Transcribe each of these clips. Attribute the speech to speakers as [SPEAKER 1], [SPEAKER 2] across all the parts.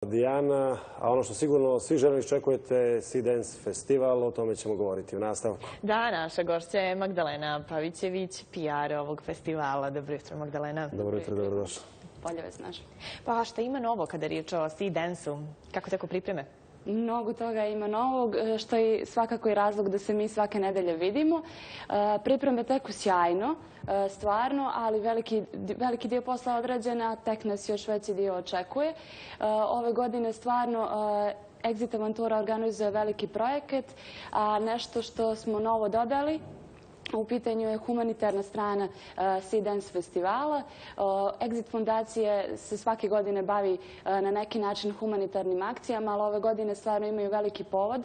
[SPEAKER 1] Dijana, a ono što sigurno svi željno iščekujete, Sea Dance festival, o tome ćemo govoriti u nastavku.
[SPEAKER 2] Da, naša gošća je Magdalena Pavićević, PR ovog festivala. Dobro jutro, Magdalena.
[SPEAKER 1] Dobro jutro, dobrodošla.
[SPEAKER 3] Bolje vas našli.
[SPEAKER 2] Pa šta ima novo kada je riječ o Sea Dance-u? Kako teko pripreme?
[SPEAKER 3] Mnogo toga ima novog, što je svakako i razlog da se mi svake nedelje vidimo. Pripreme teku sjajno, stvarno, ali veliki dio posla odrađen, a tek nas još veći dio očekuje. Ove godine stvarno Exit Avantura organizuje veliki projekat, a nešto što smo novo dodali, u pitanju je humanitarna strana Sea Dance festivala. Exit fondacije se svake godine bavi na neki način humanitarnim akcijama, ali ove godine stvarno imaju veliki povod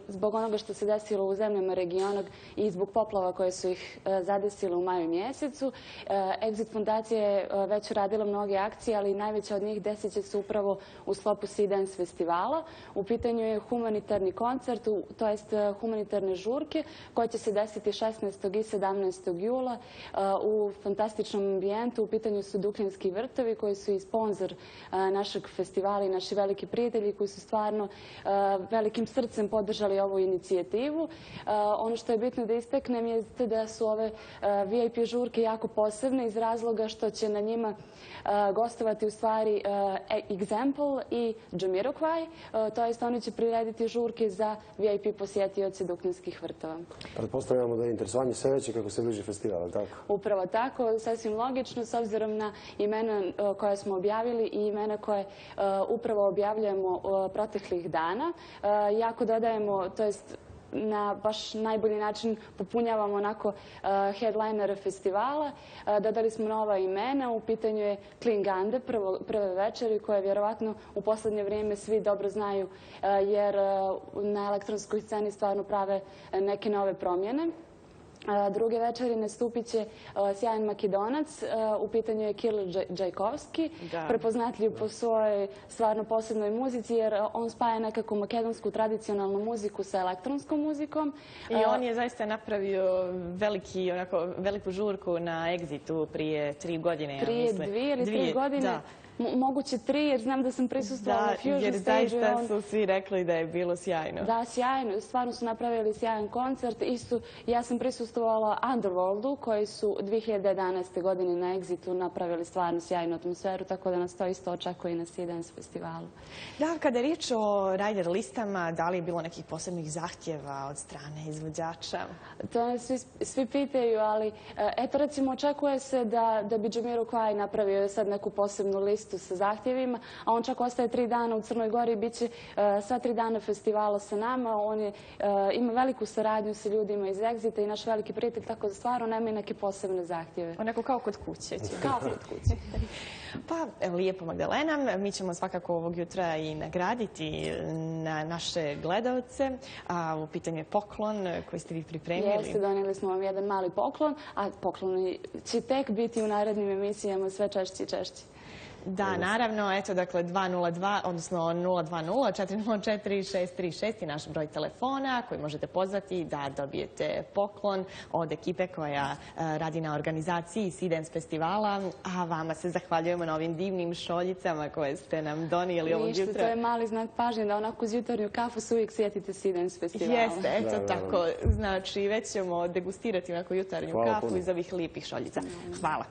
[SPEAKER 3] zbog onoga što se desilo u zemljama regiona i zbog poplava koje su ih zadesile u maju mjesecu. Exit fondacija je već radila mnoge akcije, ali najveća od njih desit se upravo u sklopu Sea Dance festivala. U pitanju je humanitarni koncert, to jest humanitarne žurke koje će se desiti 16. i 17. jula u fantastičnom ambijentu. U pitanju su Dukljanski vrtovi koji su i sponzor našeg festivala i naši veliki prijatelji koji su stvarno velikim srcem podržali ovu inicijativu. Ono što je bitno da istaknem je da su ove VIP žurke jako posebne iz razloga što će na njima gostovati u stvari Example i Jamiroquai, to jest oni će prirediti žurke za VIP posjetioce Dukljanskih vrtova.
[SPEAKER 1] Pretpostavljamo da je interesovanje sve veće kako se bliži festival, ali tako?
[SPEAKER 3] Upravo tako, sasvim logično, s obzirom na imena koje smo objavili i imena koje upravo objavljujemo proteklih dana. Jako dodajemo, to jest na baš najbolji način popunjavamo onako headlinere festivala. Dodali smo nova imena, u pitanju je Klingande, prve večeri, koje vjerovatno u posljednje vrijeme svi dobro znaju jer na elektronskoj sceni stvarno prave neke nove promjene. Druge večeri nastupit će sjajan Makedonac, u pitanju je Kiril Džajkovski, prepoznatljiv po svojoj stvarno posebnoj muzici jer on spaja nekako makedonsku tradicionalnu muziku sa elektronskom muzikom.
[SPEAKER 2] I on je zaista napravio veliku žurku na Exitu prije 3 godine.
[SPEAKER 3] Prije 2 ili 3 godine. Moguće 3, jer znam da sam prisustvovala na Fusion Stage.
[SPEAKER 2] Jer zaista su svi rekli da je bilo sjajno.
[SPEAKER 3] Da, sjajno. Stvarno su napravili sjajan koncert. Ja sam prisustvovala Underworldu, koji su 2011. godine na Exitu napravili stvarno sjajnu atmosferu, tako da nas to isto očekuje i na Sea Dance festivalu.
[SPEAKER 2] Da, kada je riječ o rider listama, da li je bilo nekih posebnih zahtjeva od strane izvođača?
[SPEAKER 3] To nas svi pitaju, ali eto recimo očekuje se da bi Jamiroquai napravio sad neku posebnu listu sa zahtjevima, a on čak ostaje 3 dana u Crnoj Gori i bit će sva 3 dana festivala sa nama. On ima veliku saradnju sa ljudima iz Exita i naš veliki prijatelj, tako da stvarno nema i neke posebne zahtjeve.
[SPEAKER 2] Onako kao kod kuće.
[SPEAKER 3] Kao kod kuće.
[SPEAKER 2] Pa, lijepo Magdalena, mi ćemo svakako ovog jutra i nagraditi na naše gledalce. U pitanju je poklon koji ste vi pripremili.
[SPEAKER 3] Jeste, donijeli smo vam jedan mali poklon, a pokloni će tek biti u narednim emisijama sve češći i češći.
[SPEAKER 2] Da, naravno, eto, dakle, 202, odnosno 020-404-636 je naš broj telefona koji možete pozvati da dobijete poklon od ekipe koja radi na organizaciji Sea Dance festivala, a vama se zahvaljujemo na ovim divnim šoljicama koje ste nam donijeli ovog jutra.
[SPEAKER 3] Ništa, to je mali znak pažnje da onako uz jutarnju kafu se uvijek sjetite Sea Dance festivala.
[SPEAKER 2] Jeste, eto tako, znači već ćemo degustirati onako jutarnju kafu iz ovih lijepih šoljica. Hvala.